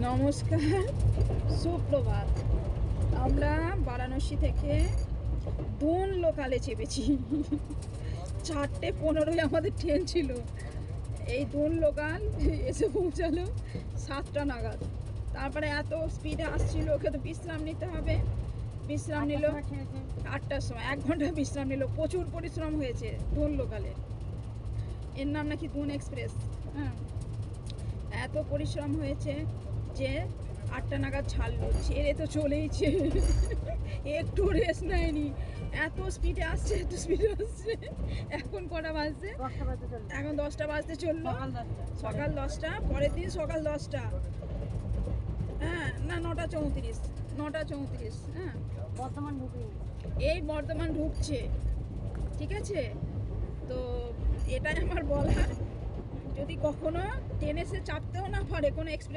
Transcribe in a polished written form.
নমস্কার, সুপ্রভাত। আমরা বারাণসী থেকে দোন লোকালে চেপেছি। 4:15 আমাদের ট্রেন ছিল। এই দোন লোকাল এসে পৌঁছালো 7টা নাগাদ। তারপরে এত স্পিডে আসছিল, ওকে তো বিশ্রাম নিতে হবে। বিশ্রাম নিল 8টার সময়, 1 ঘন্টা বিশ্রাম নিল। প্রচুর পরিশ্রম হয়েছে দোন লোকালে। এর নাম নাকি দোন এক্সপ্রেস। হ্যাঁ, এত পরিশ্রম হয়েছে যে 8টা নাগাদ ছাড়লো। ছেড়ে তো চলেইছে, একটু রেস্ট নেয়নি। এত স্পিডে আসছে, এত স্পিডে আসছে। এখন কটা বাজছে? এখন 10টা বাজতে চললো। সকাল 10টা, পরের দিন সকাল 10টা। হ্যাঁ, না 9টা 34, 9টা 34। হ্যাঁ, এই বর্ধমান ঢুকছে। ঠিক আছে, তো এটাই আমার বলার। যদি কখনো ট্রেনে সে চাপতেও না পারে, কোনো এক্সপ্রেস